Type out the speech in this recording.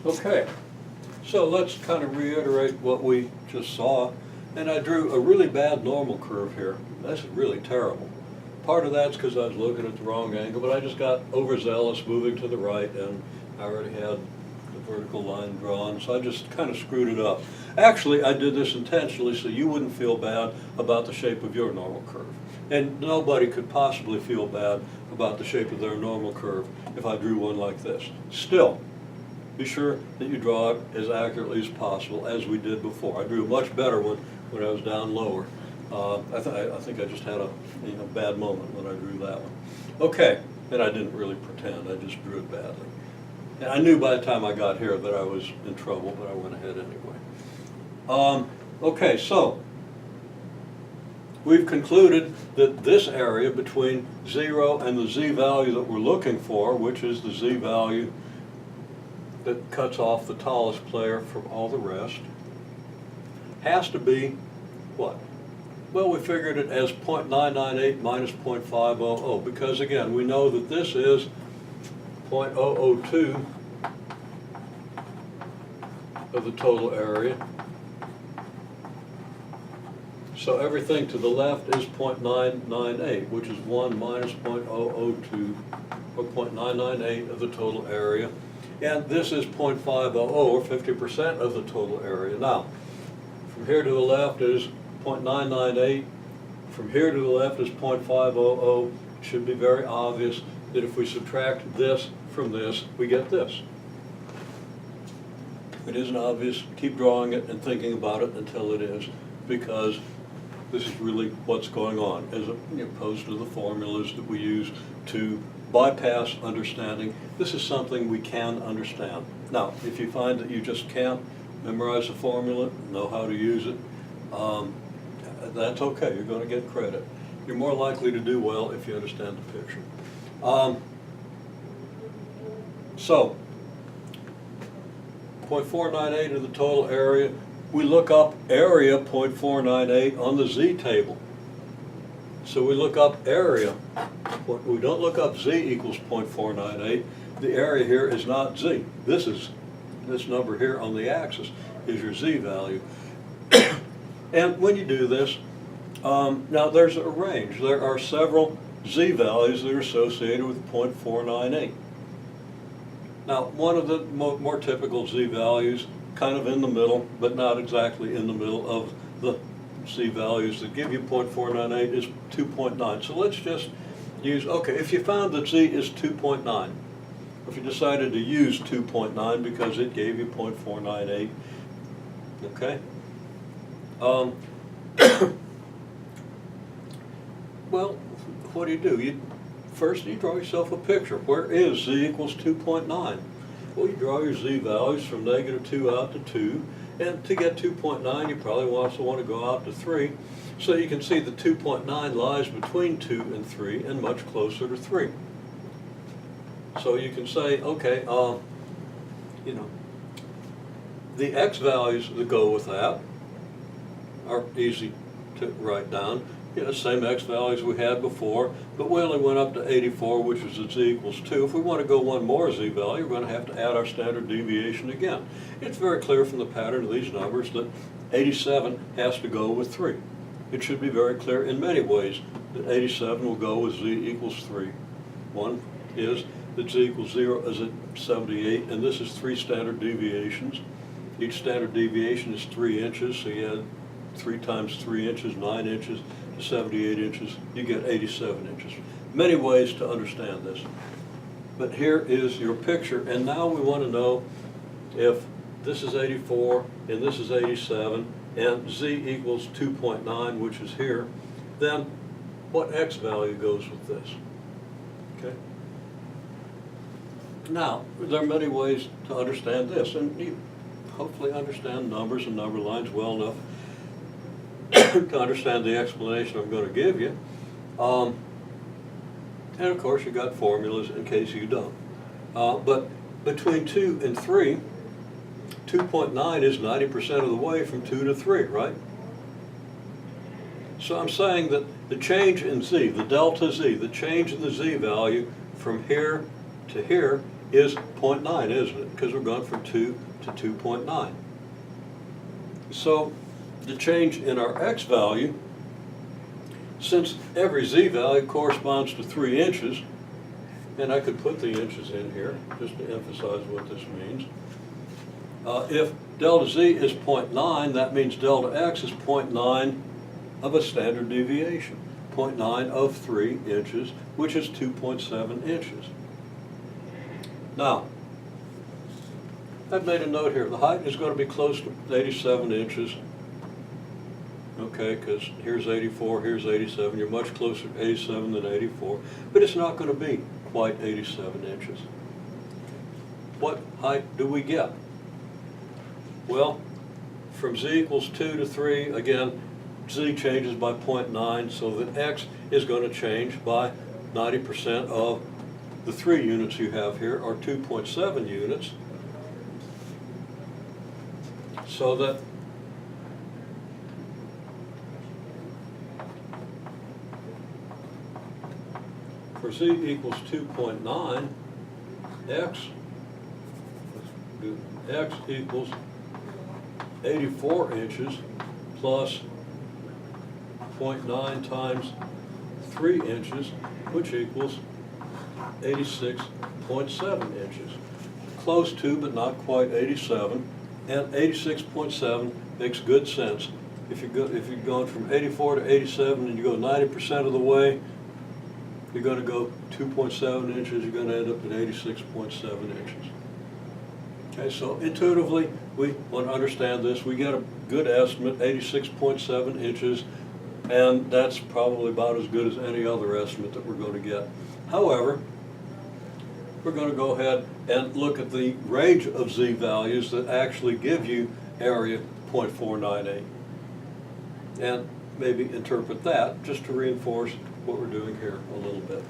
Okay, so let's kind of reiterate what we just saw. And I drew a really bad normal curve here. That's really terrible. Part of that's because I was looking at the wrong angle, but I just got overzealous moving to the right, and I already had the vertical line drawn, so I just kind of screwed it up. Actually, I did this intentionally so you wouldn't feel bad about the shape of your normal curve. And nobody could possibly feel bad about the shape of their normal curve if I drew one like this. Still, be sure that you draw it as accurately as possible, as we did before. I drew a much better one when I was down lower. I think I just had a bad moment when I drew that one. Okay, and I didn't really pretend, I just drew it badly. And I knew by the time I got here that I was in trouble, but I went ahead anyway. Okay, so we've concluded that this area between 0 and the z-value that we're looking for, which is the z-value that cuts off the tallest player from all the rest, has to be what? Well, we figured it as 0.998 minus 0.500, because again, we know that this is 0.002 of the total area. So everything to the left is 0.998, which is 1 minus 0.002, or 0.998 of the total area. And this is 0.500, or 50% of the total area. Now, from here to the left is 0.998. From here to the left is 0.500. It should be very obvious that if we subtract this from this, we get this. If it isn't obvious, keep drawing it and thinking about it until it is, because this is really what's going on, as opposed to the formulas that we use to bypass understanding. This is something we can understand. Now, if you find that you just can't memorize the formula, know how to use it, that's okay, you're going to get credit. You're more likely to do well if you understand the picture. So, 0.498 of the total area. We look up area 0.498 on the z table. So we look up area. We don't look up z equals 0.498. The area here is not z. This number here on the axis is your z value. And when you do this, now there's a range. There are several z values that are associated with 0.498. Now, one of the more typical z values, kind of in the middle, but not exactly in the middle of the z values that give you 0.498, is 2.9. So let's just use, okay, if you found that z is 2.9, if you decided to use 2.9 because it gave you 0.498, okay? Well, what do? First, you draw yourself a picture. Where is z equals 2.9? Well, you draw your z values from -2 out to 2. And to get 2.9, you probably also want to go out to 3. So you can see the 2.9 lies between 2 and 3 and much closer to 3. So you can say, okay, the x values that go with that are easy to write down. Same x values we had before, but we only went up to 84, which is at z equals 2. If we want to go one more z value, we're going to have to add our standard deviation again. It's very clear from the pattern of these numbers that 87 has to go with 3. It should be very clear in many ways that 87 will go with z equals 3. One is that z equals 0 is at 78, and this is 3 standard deviations. Each standard deviation is 3 inches, so you add 3 times 3 inches, 9 inches, to 78 inches, you get 87 inches. Many ways to understand this. But here is your picture, and now we want to know if this is 84 and this is 87 and z equals 2.9, which is here, then what x value goes with this? Okay. Now, there are many ways to understand this, and you hopefully understand numbers and number lines well enough to understand the explanation I'm going to give you. And of course, you got formulas in case you don't. But between 2 and 3, 2.9 is 90% of the way from 2 to 3, right? So I'm saying that the change in z, the delta z, the change in the z value from here to here is 0.9, isn't it? Because we're going from 2 to 2.9. So the change in our x value, since every z value corresponds to 3 inches, and I could put the inches in here just to emphasize what this means. If delta z is 0.9, that means delta x is 0.9 of a standard deviation, 0.9 of 3 inches, which is 2.7 inches. Now, I've made a note here. The height is going to be close to 87 inches. Okay, because here's 84, here's 87. You're much closer to 87 than 84, but it's not going to be quite 87 inches. What height do we get? Well, from z equals 2 to 3, again, z changes by 0.9, so that x is going to change by 90% of the 3 units you have here, or 2.7 units, so that for z equals 2.9, x equals 84 inches plus 0.9 times 3 inches, which equals 86.7 inches. Close to, but not quite 87. And 86.7 makes good sense. If you're going from 84 to 87 and you go 90% of the way, you're going to go 2.7 inches, you're going to end up at 86.7 inches. Okay, so intuitively, we want to understand this. We get a good estimate, 86.7 inches, and that's probably about as good as any other estimate that we're going to get. However, we're going to go ahead and look at the range of z values that actually give you area 0.498, and maybe interpret that just to reinforce what we're doing here a little bit.